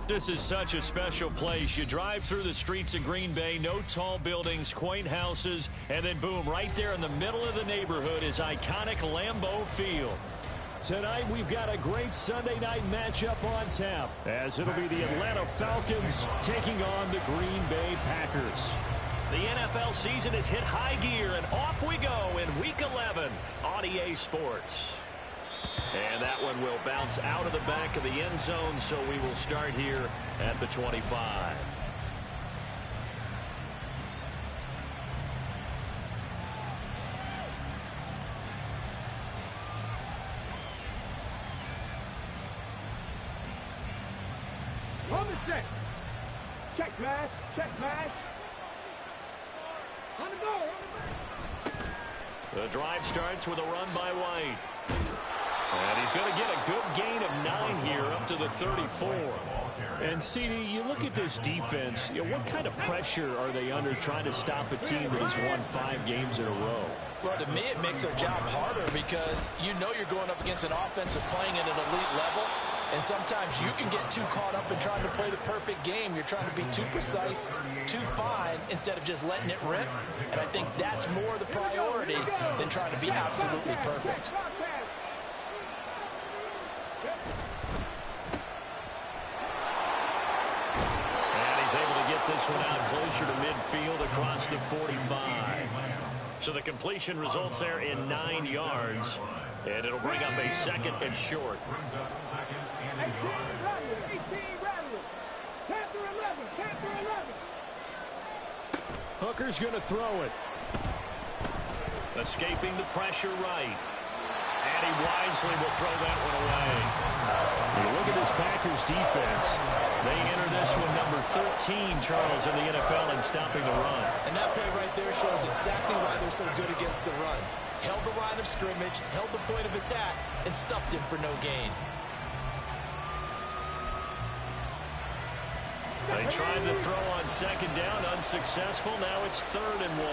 This is such a special place. You drive through the streets of Green Bay, no tall buildings, quaint houses, and then boom, right there in the middle of the neighborhood is iconic Lambeau Field. Tonight we've got a great Sunday night matchup on tap, as it'll be the Atlanta Falcons taking on the Green Bay Packers. The NFL season has hit high gear, and off we go in Week 11 on EA Sports. And that one will bounce out of the back of the end zone, so we will start here at the 25. On the set. Check mash. Check mash. On the go. The drive starts with a run by White. And he's going to get a good gain of 9 here up to the 34. And, CD, you look at this defense, what kind of pressure are they under trying to stop a team that has won 5 games in a row? Well, to me, it makes their job harder because you know you're going up against an offense that's playing at an elite level. And sometimes you can get too caught up in trying to play the perfect game. You're trying to be too precise, too fine, instead of just letting it rip. And I think that's more the priority than trying to be absolutely perfect. And he's able to get this one out closer to midfield across the 45. So the completion results there in 9 yards. And it'll bring up a second and short. 18 Rattler. Panther 11. Panther 11. Hooker's going to throw it. Escaping the pressure right. And he wisely will throw that one away. You look at this Packers defense. They enter this one number 13, Charles, in the NFL in stopping the run. And that play right there shows exactly why they're so good against the run. Held the line of scrimmage, held the point of attack, and stuffed him for no gain. They tried to throw on second down, unsuccessful. Now it's 3rd and 1.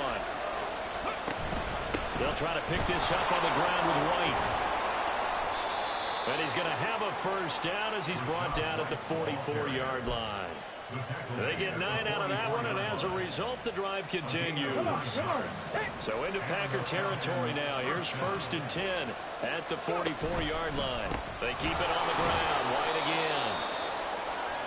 They'll try to pick this up on the ground with White. And he's going to have a first down as he's brought down at the 44-yard line. They get 9 out of that one, and as a result, the drive continues. So into Packer territory now. Here's 1st and 10 at the 44-yard line. They keep it on the ground. White again.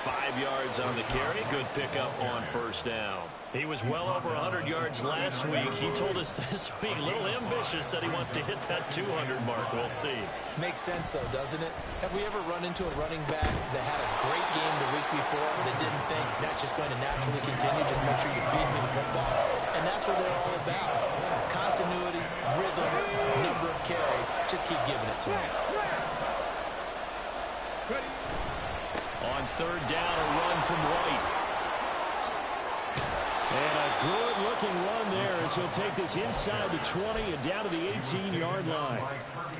5 yards on the carry. Good pickup on first down. He was well over 100 yards last week. He told us this week, a little ambitious, said he wants to hit that 200 mark. We'll see. Makes sense, though, doesn't it? Have we ever run into a running back that had a great game the week before that didn't think that's just going to naturally continue? Just make sure you feed me the football. And that's what they're all about. Continuity, rhythm, number of carries. Just keep giving it to him. On 3rd down, a run from White. And a good-looking run there as he'll take this inside the 20 and down to the 18-yard line.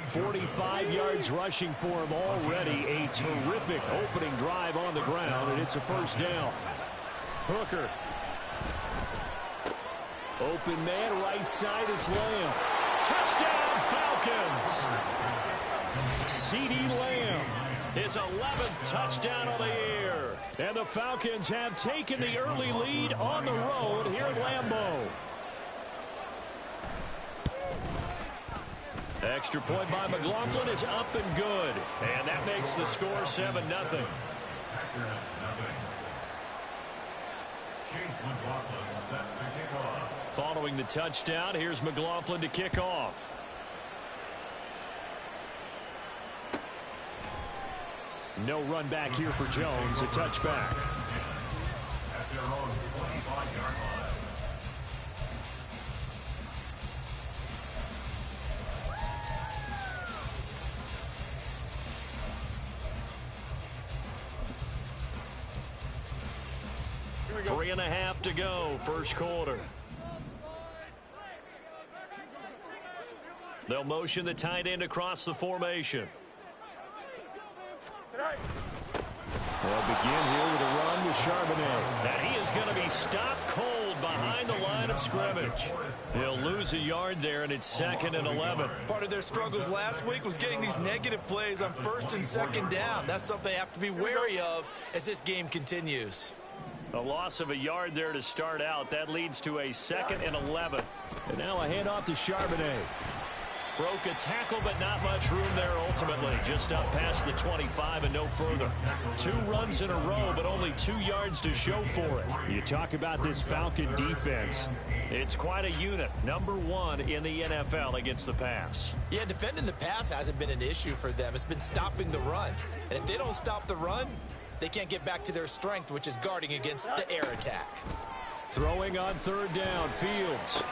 45 yards rushing for him already. A terrific opening drive on the ground, and it's a first down. Hooker. Open man, right side, it's Lamb. Touchdown, Falcons! CeeDee Lamb. His 11th touchdown of the year. And the Falcons have taken the early lead on the road here at Lambeau. Extra point by McLaughlin is up and good. And that makes the score 7-0. Following the touchdown, here's McLaughlin to kick off. No run back here for Jones. A touchback. Three and a half to go, first quarter. They'll motion the tight end across the formation. They'll begin here with a run with Charbonnet. And he is going to be stopped cold behind the line of scrimmage. He'll lose a yard there, and it's 2nd and 11. Part of their struggles last week was getting these negative plays on 1st and 2nd down. That's something they have to be wary of as this game continues. A loss of a yard there to start out. That leads to a 2nd and 11. And now a handoff to Charbonnet. Broke a tackle, but not much room there ultimately. Just up past the 25 and no further. 2 runs in a row, but only 2 yards to show for it. You talk about this Falcon defense. It's quite a unit. Number 1 in the NFL against the pass. Yeah, defending the pass hasn't been an issue for them. It's been stopping the run. And if they don't stop the run, they can't get back to their strength, which is guarding against the air attack. Throwing on 3rd down, Fields.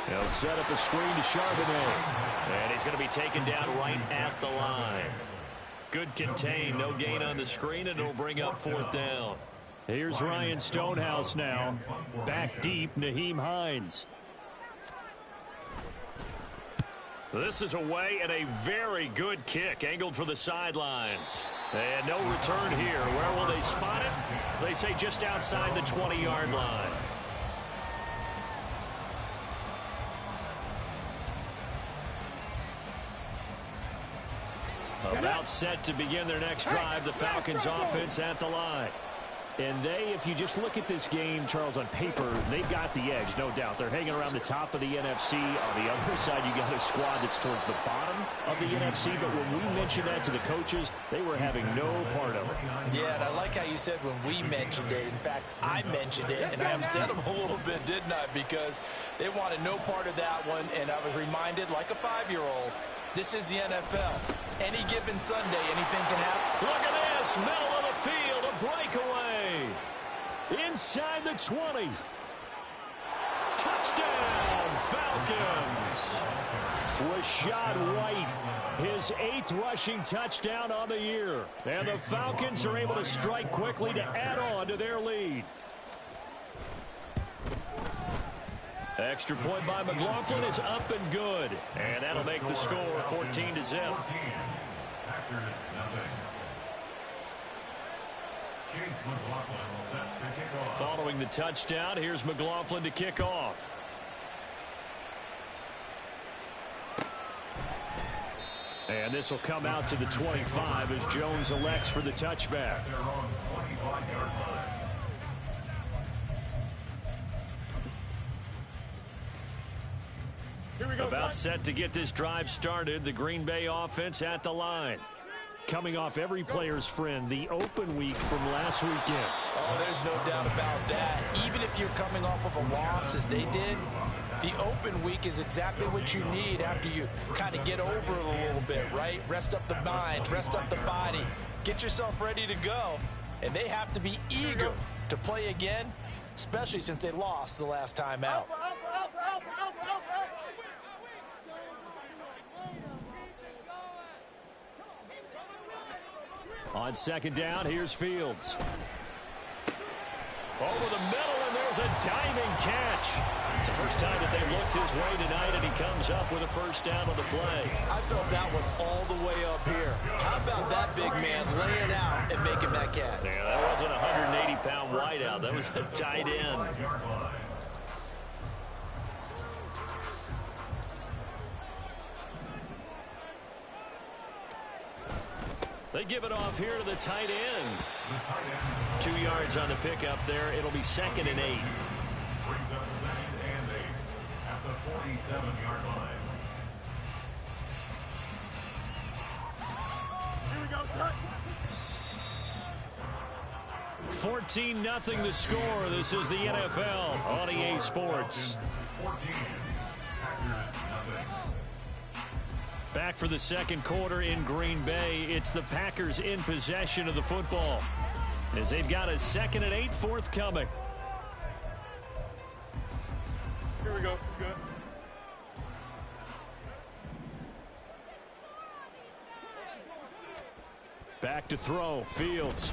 He'll set up a screen to Charbonnet. And he's going to be taken down right at the line. Good contain, no gain on the screen, and it'll bring up 4th down. Here's Ryan Stonehouse now. Back deep, Nyheim Hines. This is away and a very good kick, angled for the sidelines. And no return here. Where will they spot it? They say just outside the 20-yard line. About set to begin their next drive, the Falcons offense at the line. And they, if you just look at this game, Charles, on paper, they've got the edge, no doubt. They're hanging around the top of the NFC. On the other side, you got a squad that's towards the bottom of the NFC. But when we mentioned that to the coaches, they were having no part of it. Yeah, and I like how you said when we mentioned it. In fact, I mentioned it, and I upset them a little bit, didn't I? Because they wanted no part of that one, and I was reminded, like a 5-year-old, this is the NFL. Any given Sunday, anything can happen. Look at this, middle of the field, a breakaway. Inside the 20. Touchdown, Falcons. Rachaad White, his 8th rushing touchdown on the year. And the Falcons are able to strike quickly to add on to their lead. Extra point by McLaughlin is up and good. And that'll make the score 14-0. Following the touchdown, here's McLaughlin to kick off. And this will come out to the 25 as Jones elects for the touchback. About set to get this drive started. The Green Bay offense at the line. Coming off every player's friend, the open week from last weekend. Oh, there's no doubt about that. Even if you're coming off of a loss as they did, the open week is exactly what you need after you kind of get over it a little bit, right? Rest up the mind, rest up the body, get yourself ready to go. And they have to be eager to play again, especially since they lost the last time out. On 2nd down, here's Fields. Over the middle, and there's a diving catch. It's the first time that they've looked his way tonight, and he comes up with a 1st down on the play. I felt that one all the way up here. How about that big man laying out and making that catch? Yeah, that wasn't a 180-pound wideout. That was a tight end. They give it off here to the tight end. 2 yards on the pickup there. It'll be 2nd and 8. Brings us 2nd and 8 at the 47-yard line. Here we go, son. 14-0 the score. This is the NFL on EA Sports. 14. Back for the 2nd quarter in Green Bay. It's the Packers in possession of the football as they've got a 2nd and 8 forthcoming. Here we go. Good. Back to throw. Fields.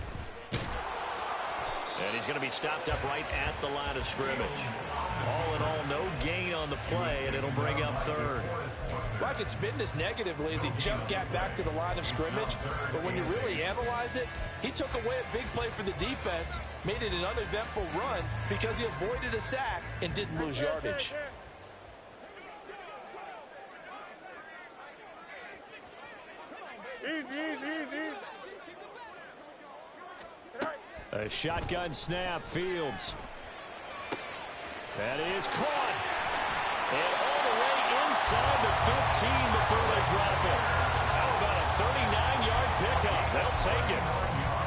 And he's going to be stopped up right at the line of scrimmage. All in all, no gain on the play, and it'll bring up third. Well, I could spin this negatively as he just got back to the line of scrimmage. But when you really analyze it, he took away a big play for the defense, made it an uneventful run because he avoided a sack and didn't lose yardage. Easy. A shotgun snap, Fields. That is caught. And all the way inside the 15 before they drop it. How about a 39-yard pickup? They'll take it.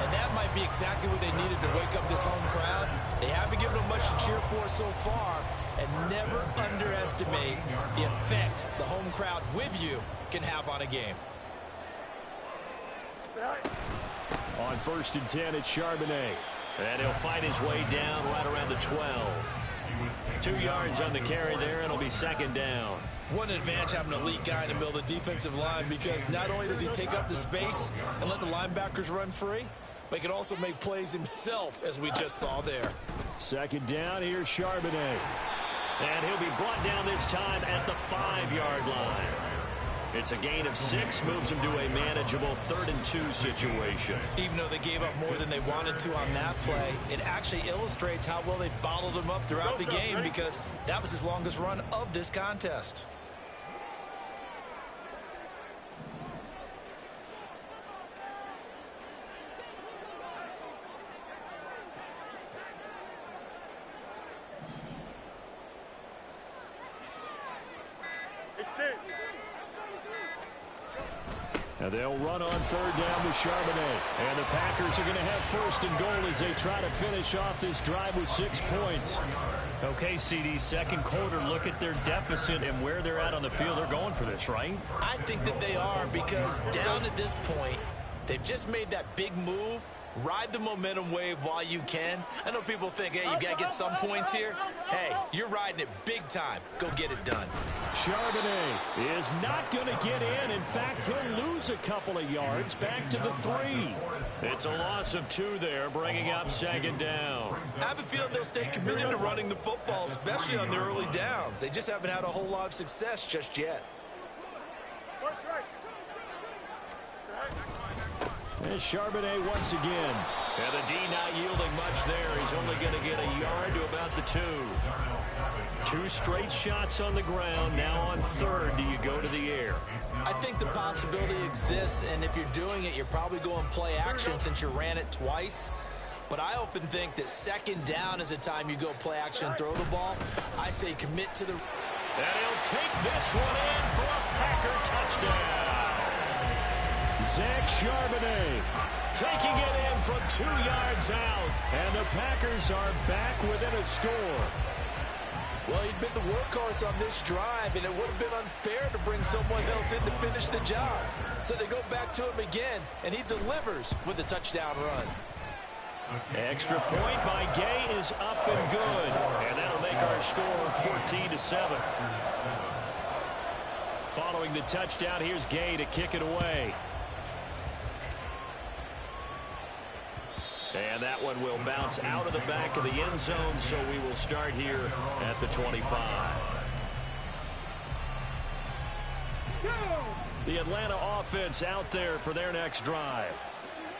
And that might be exactly what they needed to wake up this home crowd. They haven't given them much to cheer for so far. And never underestimate the effect the home crowd with you can have on a game. On 1st and 10, it's Charbonnet. And he'll fight his way down right around the 12. 2 yards on the carry there, and it'll be 2nd down. What an advantage having an elite guy in the middle of the defensive line, because not only does he take up the space and let the linebackers run free, but he can also make plays himself, as we just saw there. 2nd down, here's Charbonnet. And he'll be brought down this time at the 5-yard line. It's a gain of 6, moves him to a manageable 3rd and 2 situation. Even though they gave up more than they wanted to on that play, it actually illustrates how well they bottled him up throughout the game, because that was his longest run of this contest. And they'll run on 3rd down with Charbonnet. And the Packers are going to have 1st and goal as they try to finish off this drive with 6 points. Okay, CD, second quarter, look at their deficit and where they're at on the field. They're going for this, right? I think that they are, because down at this point, they've just made that big move. Ride the momentum wave while you can. I know people think, hey, you got to get some points here. Hey, you're riding it big time. Go get it done. Charbonnet is not going to get in. In fact, he'll lose a couple of yards back to the 3. It's a loss of 2 there, bringing up 2nd down. I have a feeling they'll stay committed to running the football, especially on their early downs. They just haven't had a whole lot of success just yet. And Charbonnet once again. And the D not yielding much there. He's only going to get a yard to about the 2. 2 straight shots on the ground. Now on 3rd, do you go to the air? I think the possibility exists, and if you're doing it, you're probably going play action since you ran it twice. But I often think that 2nd down is a time you go play action and throw the ball. I say commit to the... And he'll take this one in for a Packer touchdown. Zach Charbonnet taking it in from 2 yards out. And the Packers are back within a score. Well, he'd been the workhorse on this drive, and it would have been unfair to bring someone else in to finish the job. So they go back to him again, and he delivers with a touchdown run. Extra point by Gay is up and good. And that'll make our score 14-7. Following the touchdown, here's Gay to kick it away. And that one will bounce out of the back of the end zone, so we will start here at the 25. The Atlanta offense out there for their next drive.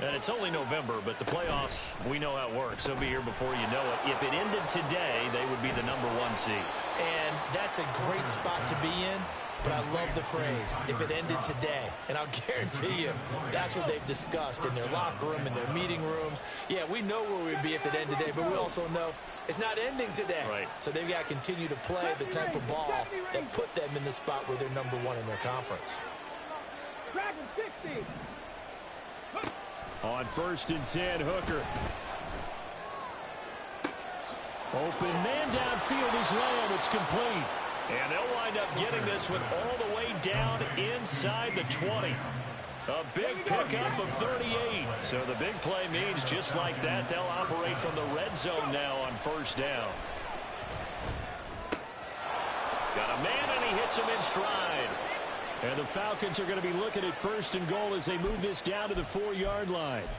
And it's only November, but the playoffs, we know how it works. They'll be here before you know it. If it ended today, they would be the #1 seed. And that's a great spot to be in. But I love the phrase, if it ended today. And I'll guarantee you, that's what they've discussed in their locker room, in their meeting rooms. Yeah, we know where we'd be if it ended today, but we also know it's not ending today. Right. So they've got to continue to play the type of ball that put them in the spot where they're #1 in their conference. On 1st and 10, Hooker. Open man downfield is Lamb. It's complete. And they'll wind up getting this one all the way down inside the 20. A big pickup of 38. So the big play means just like that, they'll operate from the red zone now on 1st down. Got a man, and he hits him in stride. And the Falcons are going to be looking at 1st and goal as they move this down to the 4-yard line.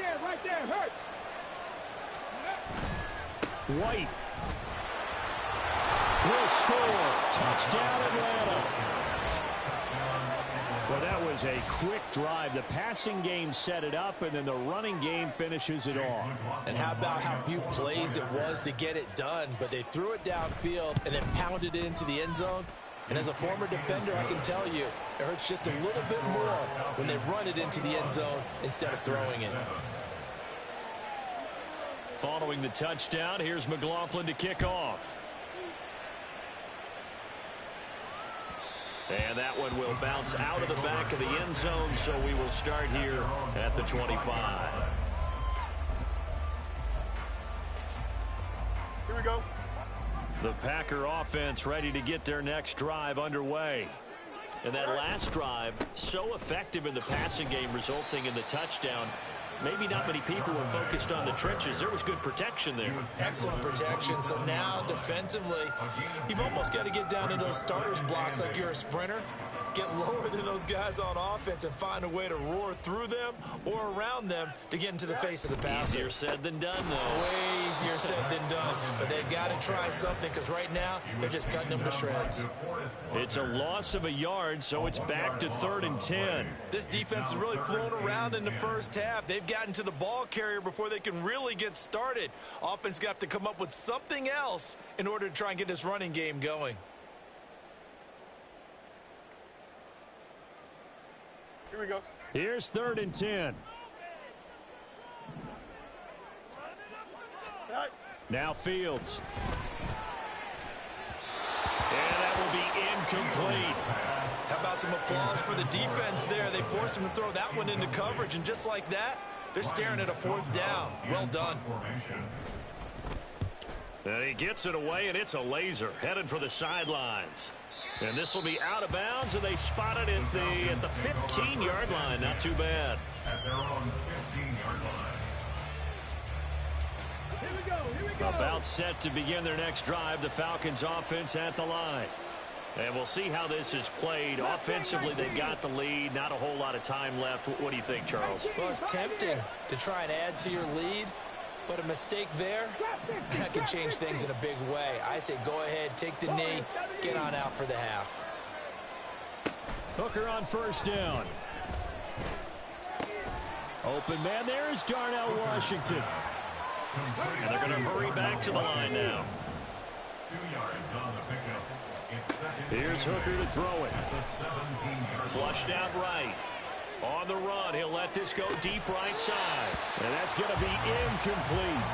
right there, hurt. White will score. Touchdown, Atlanta. Well, that was a quick drive. The passing game set it up, and then the running game finishes it off. And how about how few plays it was to get it done, but they threw it downfield and then pounded it into the end zone. And as a former defender, I can tell you, it hurts just a little bit more when they run it into the end zone instead of throwing it. Following the touchdown, here's McLaughlin to kick off. And that one will bounce out of the back of the end zone, so we will start here at the 25. Here we go. The Packer offense ready to get their next drive underway. And that last drive, so effective in the passing game, resulting in the touchdown. Maybe not many people were focused on the trenches. There was good protection there. Excellent protection. So now defensively, you've almost got to get down to those starters blocks like you're a sprinter. Get lower than those guys on offense and find a way to roar through them or around them to get into the face of the passer. Easier said than done, though. Way easier said than done. But they've got to try something because right now they're just cutting them to shreds. It's a loss of a yard, so it's back to 3rd and 10. This defense has really flown around in the first half. They've gotten to the ball carrier before they can really get started. Offense got to come up with something else in order to try and get this running game going. Here we go. Here's 3rd and 10. Right. Now Fields. And that will be incomplete. How about some applause for the defense there? They forced him to throw that one into coverage, and just like that, they're staring at a 4th down. Well done. And he gets it away, and it's a laser headed for the sidelines. And this will be out of bounds, and they spot it at the 15-yard line. Not too bad. At their own 15-yard line. Here we go. Here we go. About set to begin their next drive, the Falcons offense at the line. And we'll see how this is played. Offensively, they got the lead. Not a whole lot of time left. What do you think, Charles? Well, it's tempting to try and add to your lead, but a mistake there, that can change things in a big way. I say go ahead, take the knee, get on out for the half. Hooker on 1st down. Open man there is Darnell Washington. And they're going to hurry back to the line now. 2 yards on the pickup. It's 2nd. Here's Hooker to throw it. At the 17-yard Flushed out right. On the run, he'll let this go deep right side. And that's going to be incomplete.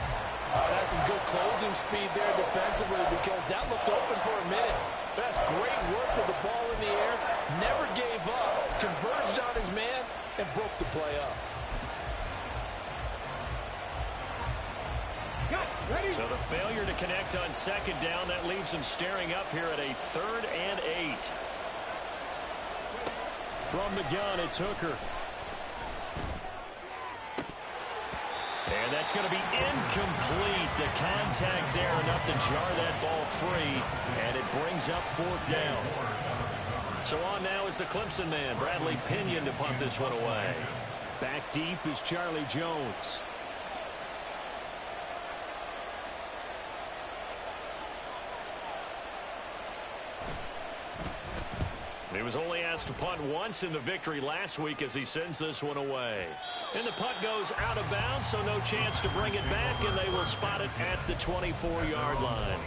That's some good closing speed there defensively because that looked open for a minute. That's great work with the ball in the air. Never gave up. Converged on his man and broke the play up. So the failure to connect on 2nd down, that leaves them staring up here at a 3rd and 8. From the gun, it's Hooker. And that's going to be incomplete. The contact there enough to jar that ball free, and it brings up 4th down. So on now is the Clemson man, Bradley Pinion, to punt this one away. Back deep is Charlie Jones. He was only asked to punt once in the victory last week as he sends this one away. And the punt goes out of bounds, so no chance to bring it back, and they will spot it at the 24-yard line.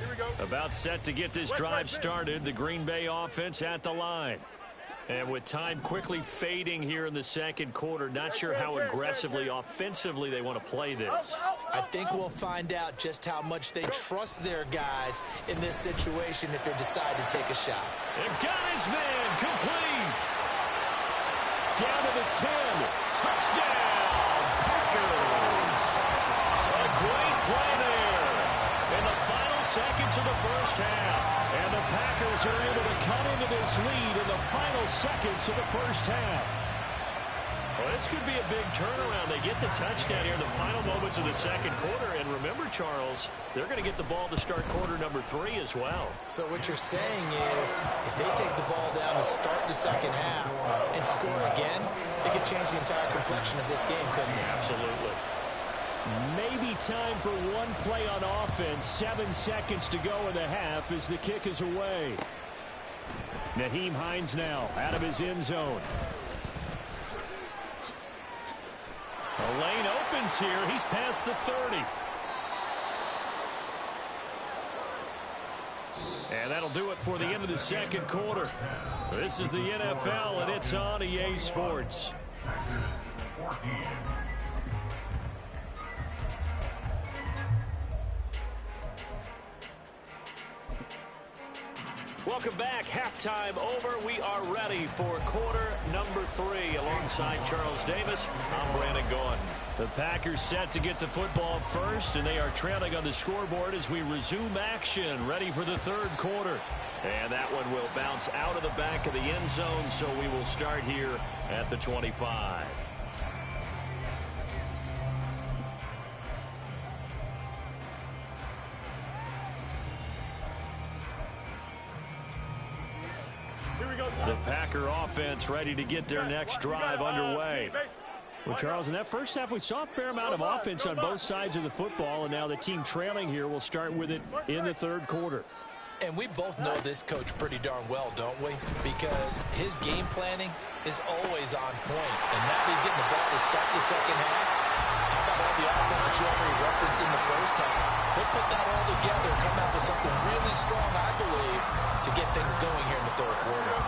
Here we go. About set to get this drive started, the Green Bay offense at the line. And with time quickly fading here in the 2nd quarter, not sure how aggressively, offensively they want to play this. I think we'll find out just how much they trust their guys in this situation if they decide to take a shot. And got his man complete. Down to the 10. Touchdown, Packers. A great play there in the final seconds of the first half. And the Packers are able to cut into this lead in the final seconds of the first half. Well, this This could be a big turnaround. They get the touchdown here in the final moments of the second quarter. And remember, Charles, they're going to get the ball to start quarter number 3 as well. So what you're saying is if they take the ball down to start the second half and score again, it could change the entire complexion of this game, couldn't it? Absolutely. Maybe time for one play on offense. 7 seconds to go in the half as the kick is away. Nyheim Hines now out of his end zone. The lane opens here. He's past the 30. And that'll do it for the end of the second quarter. This is the NFL, and it's on EA Sports. Welcome back. Halftime over. We are ready for quarter number 3. Alongside Charles Davis, I'm Brandon Gaudin. The Packers set to get the football first, and they are trailing on the scoreboard as we resume action, ready for the third quarter. And that one will bounce out of the back of the end zone, so we will start here at the 25. The Packer offense ready to get their next drive underway. Well, Charles, in that first half, we saw a fair amount of offense on both sides of the football, and now the team trailing here will start with it in the third quarter. And we both know this coach pretty darn well, don't we? Because his game planning is always on point. And now he's getting the ball to start the second half. How about all the offense that you already referenced in the first half? He'll put that all together and come out with something really strong, I believe, to get things going here in the third quarter.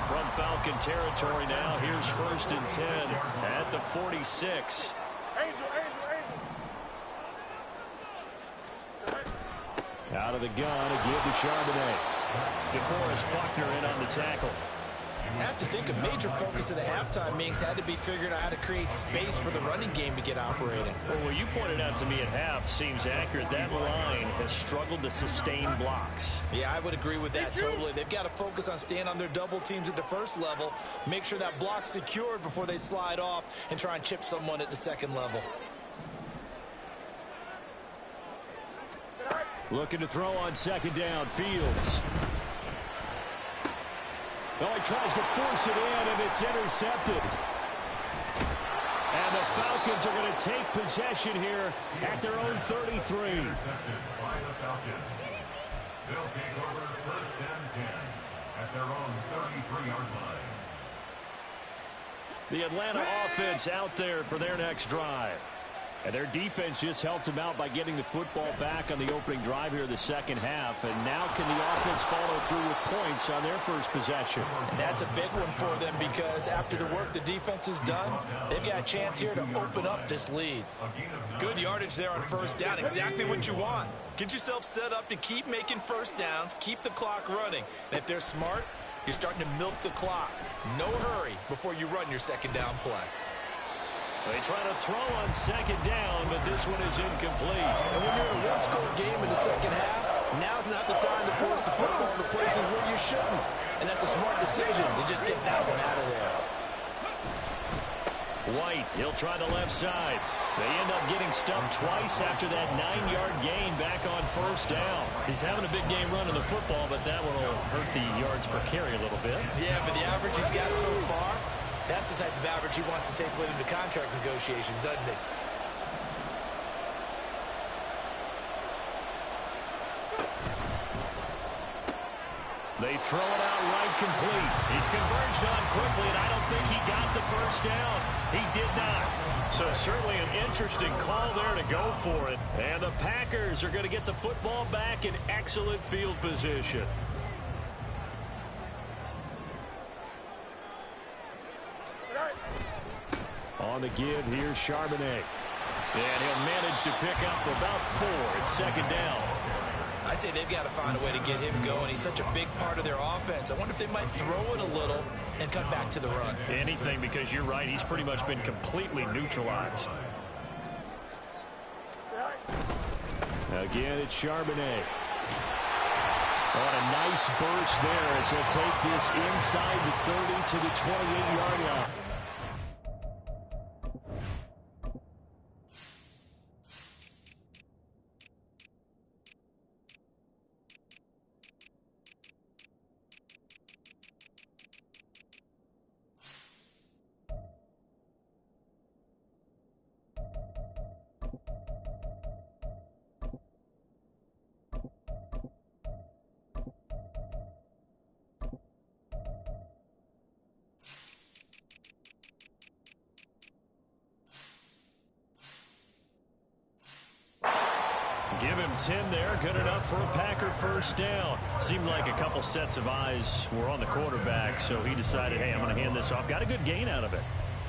From Falcon territory now, here's 1st and 10 at the 46. Angel. Out of the gun, a give to Charbonnet. DeForest Buckner in on the tackle. I have to think a major focus of the halftime meetings had to be figuring out how to create space for the running game to get operating. Well, what you pointed out to me at half seems accurate. That line has struggled to sustain blocks. Yeah, I would agree with that totally. They've got to focus on staying on their double teams at the first level, make sure that block's secured before they slide off and try and chip someone at the second level. Looking to throw on second down. Fields. Oh, he tries to force it in, and it's intercepted. And the Falcons are going to take possession here at their own 33. They'll take over 1st and 10 at their own 33-yard line. The Atlanta offense out there for their next drive. And their defense just helped them out by getting the football back on the opening drive here in the second half. And now can the offense follow through with points on their first possession? And that's a big one for them because after the work the defense has done, they've got a chance here to open up this lead. Good yardage there on first down. Exactly what you want. Get yourself set up to keep making first downs, keep the clock running. And if they're smart, you're starting to milk the clock. No hurry before you run your second down play. They try to throw on second down, but this one is incomplete. And when you're in a one-score game in the second half, now's not the time to force the football into places where you shouldn't. And that's a smart decision to just get that one out of there. White, he'll try the left side. They end up getting stumped twice after that 9-yard gain back on first down. He's having a big game running the football, but that one will hurt the yards per carry a little bit. Yeah, but the average he's got so far, that's the type of average he wants to take with him to contract negotiations, doesn't he? They throw it out right complete. He's converged on quickly, and I don't think he got the first down. He did not. So certainly an interesting call there to go for it. And the Packers are going to get the football back in excellent field position. On the give, here's Charbonnet. And he'll manage to pick up about 4. It's second down. I'd say they've got to find a way to get him going. He's such a big part of their offense. I wonder if they might throw it a little and come back to the run. Anything, because you're right. He's pretty much been completely neutralized. Again, it's Charbonnet. On a nice burst there as he'll take this inside the 30 to the 28-yard line. Give him 10 there. Good enough for a Packer first down. Seemed like a couple sets of eyes were on the quarterback, so he decided, hey, I'm going to hand this off. Got a good gain out of it.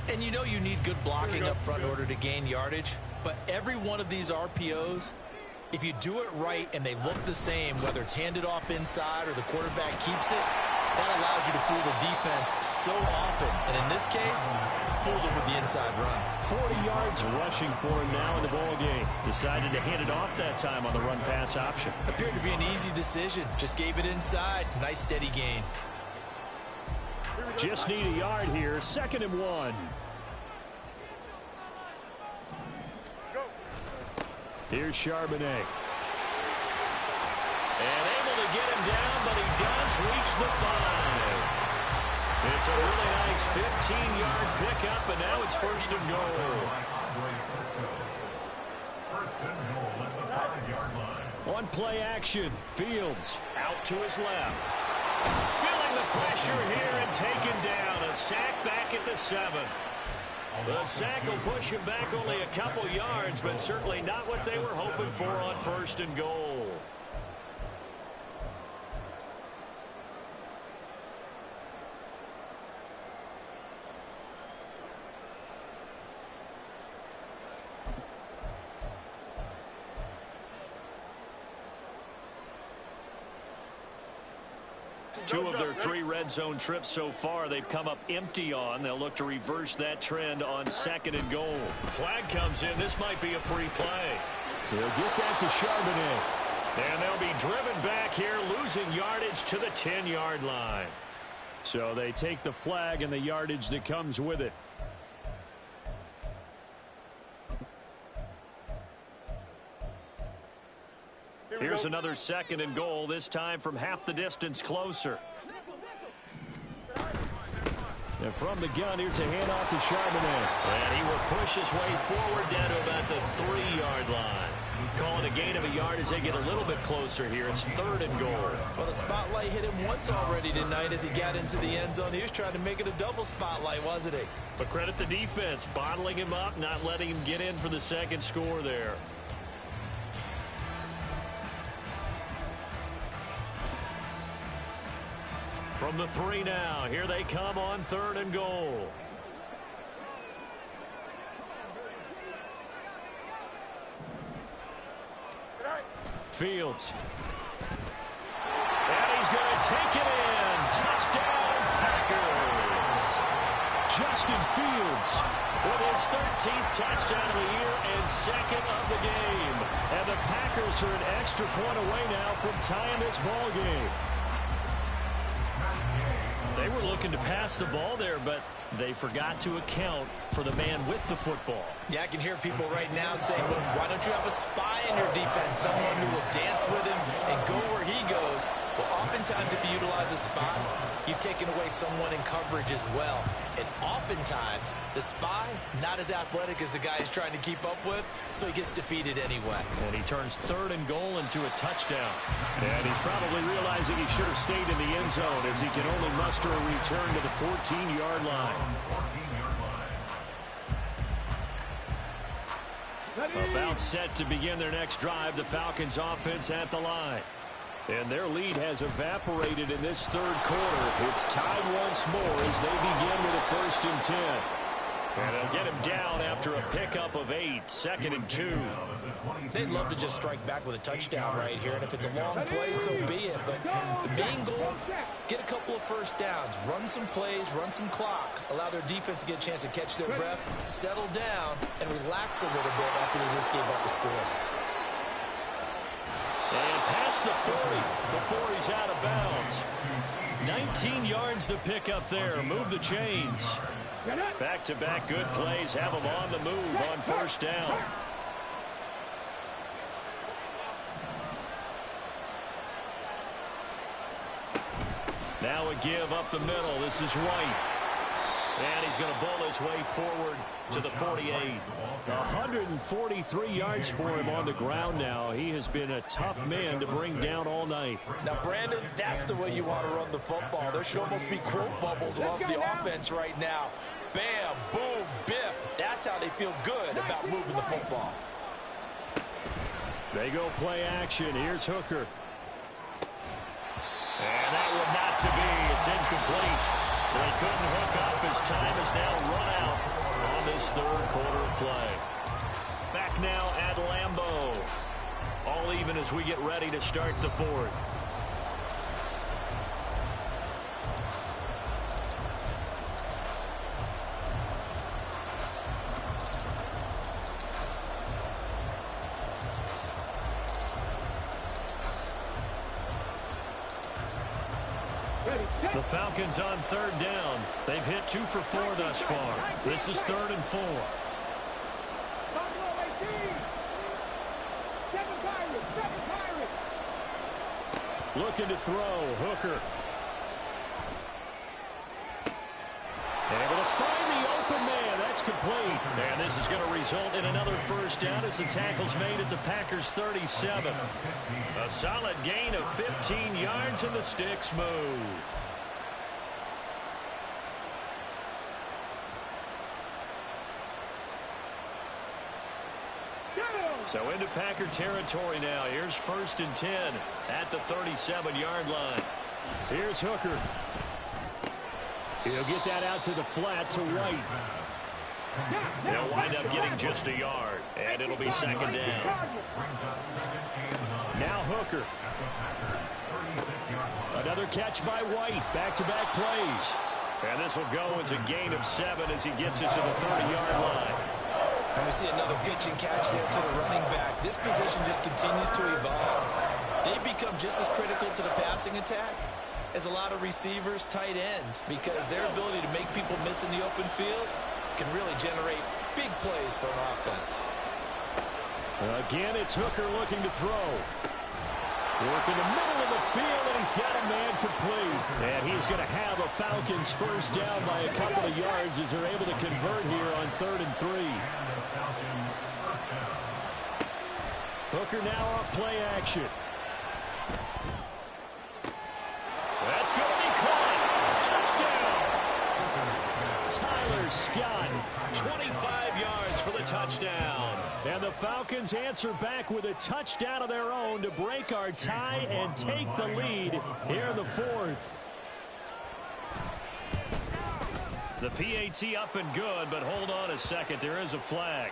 And you know you need good blocking up front in order to gain yardage, but every one of these RPOs, if you do it right and they look the same, whether it's handed off inside or the quarterback keeps it, that allows you to fool the defense so often. And in this case, fooled them with the inside run. 40 yards rushing for him now in the ball game. Decided to hand it off that time on the run-pass option. Appeared to be an easy decision. Just gave it inside. Nice, steady gain. Just need a yard here. 2nd and 1. Here's Charbonnet. And able to get him down, but he does reach the 5. It's a really nice 15-yard pickup, and now it's 1st and goal. On play action, Fields Out to his left. Feeling the pressure here and taken down. A sack back at the 7. The sack will push him back only a couple yards, but certainly not what they were hoping for on 1st and goal. Two of their 3 red zone trips so far they've come up empty on. They'll look to reverse that trend on 2nd and goal. Flag comes in. This might be a free play. They'll get that to Charbonnet. And they'll be driven back here, losing yardage to the 10-yard line. So they take the flag and the yardage that comes with it. Here's another 2nd and goal, this time from half the distance closer. And from the gun, here's a handoff to Charbonnet. And he will push his way forward down to about the 3-yard line. Calling a gain of a yard as they get a little bit closer here. It's 3rd and goal. Well, the spotlight hit him once already tonight as he got into the end zone. He was trying to make it a double spotlight, wasn't he? But credit the defense, bottling him up, not letting him get in for the 2nd score there. From the 3 now, here they come on 3rd and goal. Fields. And he's going to take it in. Touchdown, Packers. Justin Fields with his 13th touchdown of the year and 2nd of the game. And the Packers are an extra point away now from tying this ball game. They were looking to pass the ball there, but they forgot to account for the man with the football. Yeah, I can hear people right now saying, well, why don't you have a spy in your defense, someone who will dance with him and go where he goes? Well, oftentimes if you utilize a spy, you've taken away someone in coverage as well. And oftentimes, the spy, not as athletic as the guy he's trying to keep up with, so he gets defeated anyway. And he turns 3rd and goal into a touchdown. And he's probably realizing he should have stayed in the end zone as he can only muster a return to the 14-yard line. About set to begin their next drive, the Falcons offense at the line. And their lead has evaporated in this 3rd quarter. It's tied once more as they begin with a 1st and 10. And they'll get him down after a pickup of 8, 2nd and 2. They'd love to just strike back with a touchdown right here, and if it's a long play, so be it. But the main goal, get a couple of first downs, run some plays, run some clock, allow their defense to get a chance to catch their breath, settle down, and relax a little bit after they just gave up the score. And past the 40 before he's out of bounds. 19 yards to pick up there. Move the chains. Back-to-back good plays have them on the move on 1st down. Now a give up the middle. This is White. And he's going to bull his way forward to the 48. 143 yards for him on the ground now. He has been a tough man to bring down all night. Now, Brandon, that's the way you want to run the football. There should almost be quote bubbles above the offense right now. Bam, boom, biff. That's how they feel good about moving the football. They go play action. Here's Hooker. And that one not to be. It's incomplete. So he couldn't hook up. His time is now run out on this third quarter of play. Back now at Lambeau. All even as we get ready to start the fourth. The Falcons on third down. They've hit 2 for 4 thus far. This is 3rd and 4. Looking to throw. Hooker. Able to find the open man. That's complete. And this is going to result in another first down as the tackle's made at the Packers 37. A solid gain of 15 yards and the sticks move. So into Packer territory now. Here's 1st and 10 at the 37-yard line. Here's Hooker. He'll get that out to the flat to White. They'll wind up getting just a yard, and it'll be 2nd down. Now Hooker. Another catch by White. Back-to-back plays. And this will go as a gain of 7 as he gets it to the 30-yard line. And we see another pitch and catch there to the running back. This position just continues to evolve. They become just as critical to the passing attack as a lot of receivers, tight ends, because their ability to make people miss in the open field can really generate big plays for an offense. Again, it's Hooker looking to throw. Work in the middle of the field, and he's got a man complete. And he's going to have a Falcons first down by a couple of yards as they're able to convert here on 3rd and 3. Hooker now on play action. That's going to be caught. Touchdown. Tyler Scott. 25 yards for the touchdown. And the Falcons answer back with a touchdown of their own to break our tie and take the lead here in the 4th. The PAT up and good, but hold on a second. There is a flag.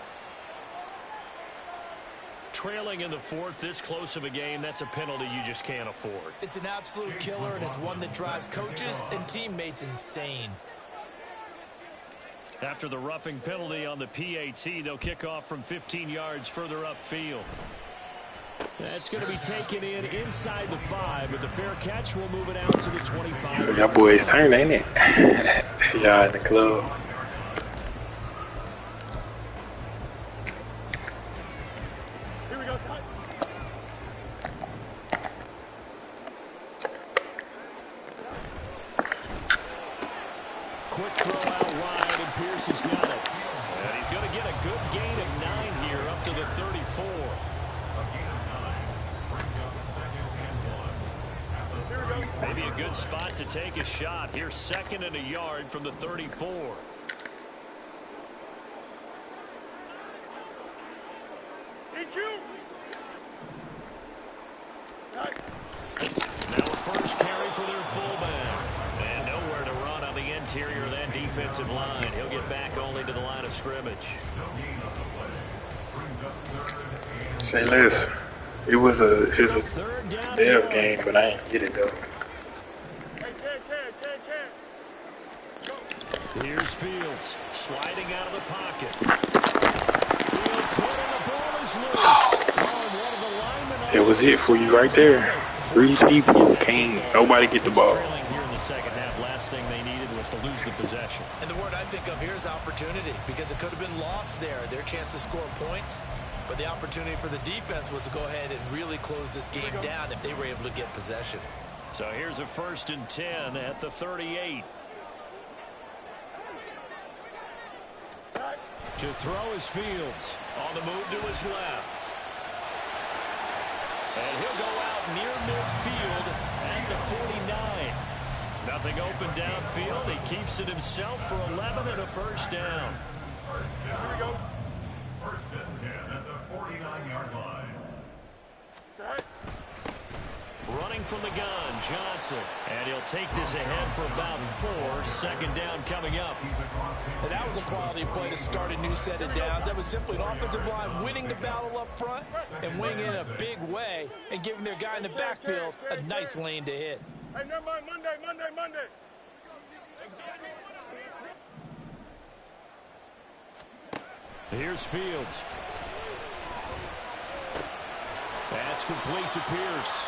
Trailing in the 4th, this close of a game, that's a penalty you just can't afford. It's an absolute killer, and it's one that drives coaches and teammates insane. After the roughing penalty on the PAT, they'll kick off from 15 yards further upfield. That's going to be taken in inside the 5, but the fair catch will move it out to the 25. Y'all boys' turn, ain't it? Y'all in the club. Here we go, son. Quick throw out wide, and Pierce has got it. And he's going to get a good gain of 9 here up to the 34. Maybe a good spot to take a shot. Here's 2nd and a yard from the 34. Now a first carry for their fullback. And nowhere to run on the interior of that defensive line. He'll get back only to the line of scrimmage. Say less. It was a dev game, but I ain't get it though. Here's Fields. Sliding out of the pocket. Fields hit and the ball is loose. Oh, one of the linemen. It was it for you right there. 3 people came. Nobody get the ball. Trailing here in the second half. Last thing they needed was to lose the possession. And the word I think of here is opportunity, because it could have been lost there, their chance to score points. But the opportunity for the defense was to go ahead and really close this game down if they were able to get possession. So here's a 1st and 10 at the 38. To throw is Fields. On the move to his left. And he'll go out near midfield at the 49. Nothing open downfield. He keeps it himself for 11 and a first down. Here we go. 1st and 10 at the 49-yard line. Running from the gun, Johnson. And he'll take this ahead for about 4. Second down coming up. And that was a quality play to start a new set of downs. That was simply an offensive line winning the battle up front and winning in a big way and giving their guy in the backfield a nice lane to hit. Hey, never mind, Monday. Here's Fields. That's complete to Pierce.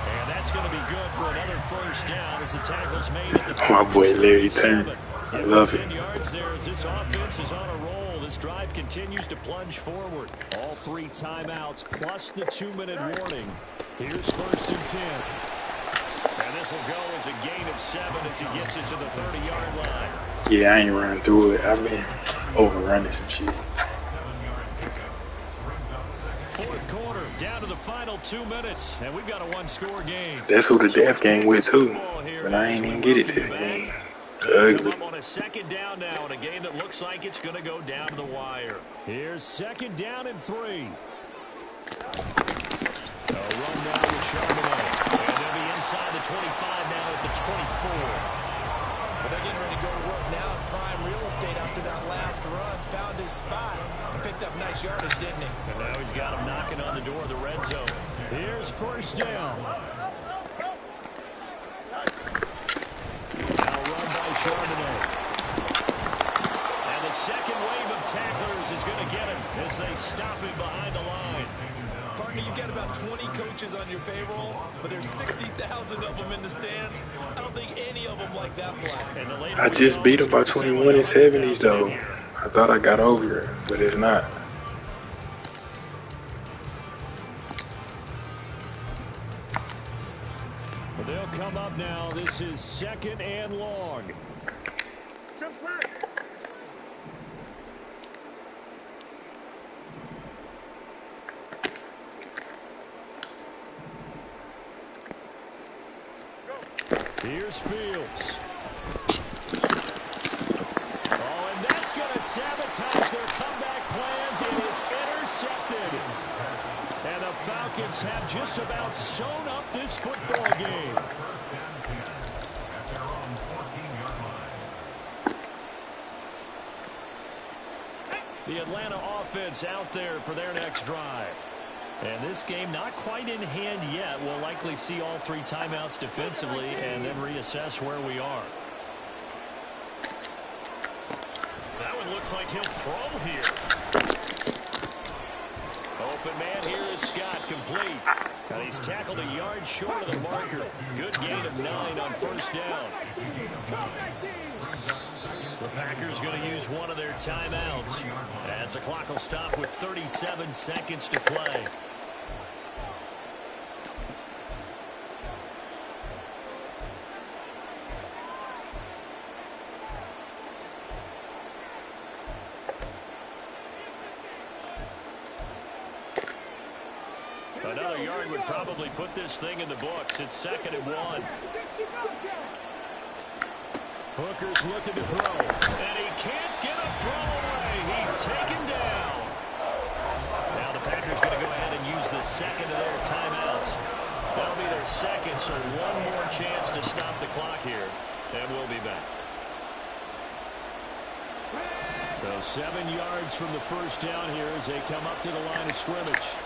And that's going to be good for another first down as the tackle's made at the My boy Larry Turner. I love it. 10 yards there as this offense is on a roll. This drive continues to plunge forward. All 3 timeouts plus the 2-minute warning. Here's 1st and 10. And this will go as a gain of 7 as he gets it to the 30-yard line. Yeah, I ain't run through it. I've been overrunning some shit. 4th quarter, down to the final 2 minutes, and we've got a 1-score game. That's who the death game with too. But I ain't even get it this game. Ugly. On a 2nd down now in a game that looks like it's going to go down to the wire. Here's 2nd down and 3. A run now with Charbonnet. And they'll be inside the 25 now at the 24. But they're getting ready to go to work now in prime real estate after that last run. Found his spot and picked up nice yardage, didn't he? And now he's got him knocking on the door of the red zone. Here's 1st down. Now run by Charbonnet. And the second wave of tacklers is going to get him as they stop him behind the line. Partner, you've got about 20 coaches on your payroll, but there's 60,000 of them in the stands. I don't think any of them like that play. I just beat him by 21 in 70s though. I thought I got over it, but it's not. Well, they'll come up now. This is 2nd and long. Here's Fields. Oh, and that's going to sabotage their comeback plans. It is intercepted. And the Falcons have just about sewn up this football game. The Atlanta offense out there for their next drive. And this game not quite in hand yet. We'll likely see all 3 timeouts defensively and then reassess where we are. That one looks like he'll throw here. Open man here is Scott, complete. And he's tackled a yard short of the marker. Good gain of 9 on 1st down. The Packers going to use one of their timeouts as the clock will stop with 37 seconds to play. Another yard would probably put this thing in the books. It's 2nd and 1. Hooker's looking to throw. And he can't get a throw away. He's taken down. Now the Packers going to go ahead and use the 2nd of their timeouts. That'll be their 2nd, so one more chance to stop the clock here. And we'll be back. So 7 yards from the 1st down here as they come up to the line of scrimmage.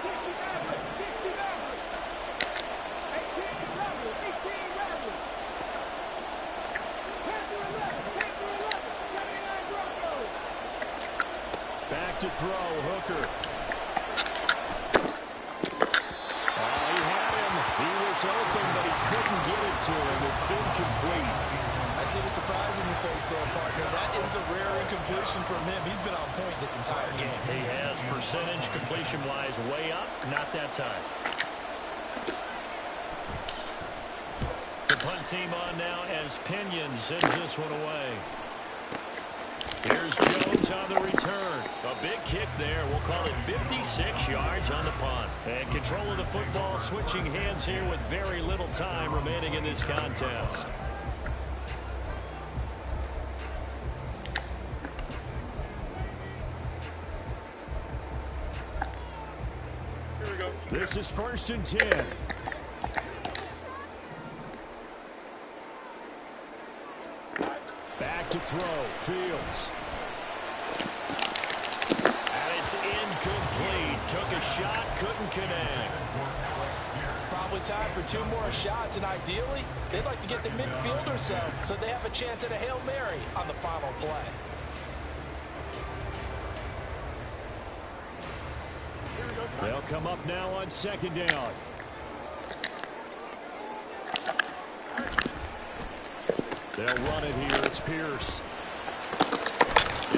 Back to throw, Hooker. Oh, he had him. He was open, but he couldn't get it to him. It's incomplete. I see the surprise in your face there, partner. That is a rare incompletion from him. He's been on point this entire game. He has percentage completion-wise way up. Not that time. The punt team on now as Pinion sends this one away. Here's Jones on the return. A big kick there. We'll call it 56 yards on the punt. And control of the football switching hands here with very little time remaining in this contest. Here we go. This is 1st and 10. Back to throw. Fields. And it's incomplete. Took a shot, couldn't connect. Probably time for 2 more shots, and ideally, they'd like to get to midfield or so they have a chance at a Hail Mary on the final play. They'll come up now on 2nd down. They'll run it here. It's Pierce.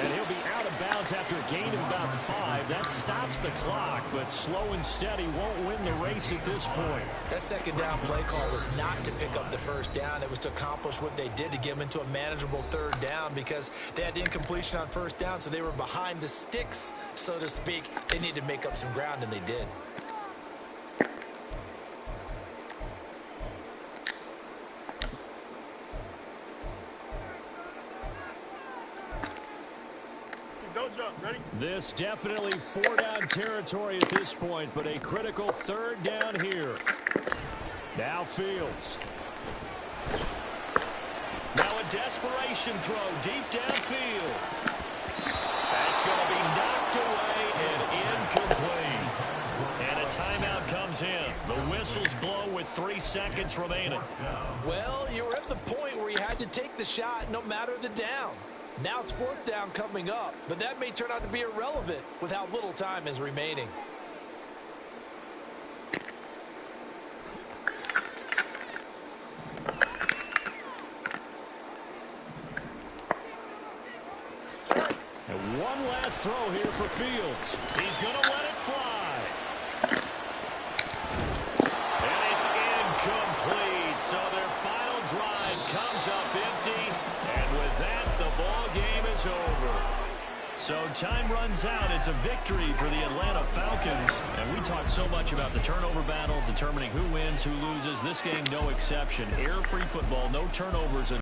And he'll be out of bounds after a gain of about 5. That stops the clock, but slow and steady won't win the race at this point. That 2nd down play call was not to pick up the 1st down. It was to accomplish what they did to get them into a manageable 3rd down because they had incompletion on 1st down, so they were behind the sticks, so to speak. They needed to make up some ground, and they did. This definitely 4-down territory at this point, but a critical 3rd down here. Now Fields. Now a desperation throw deep downfield. That's going to be knocked away and incomplete. And a timeout comes in. The whistles blow with 3 seconds remaining. Well, you were at the point where you had to take the shot no matter the down. Now it's 4th down coming up, but that may turn out to be irrelevant with how little time is remaining. And one last throw here for Fields. He's going to let it fly. And it's incomplete. So their final drive comes up empty. And with that, the ball game is over. So time runs out. It's a victory for the Atlanta Falcons. And we talked so much about the turnover battle, determining who wins, who loses. This game, no exception. Error-free football, no turnovers.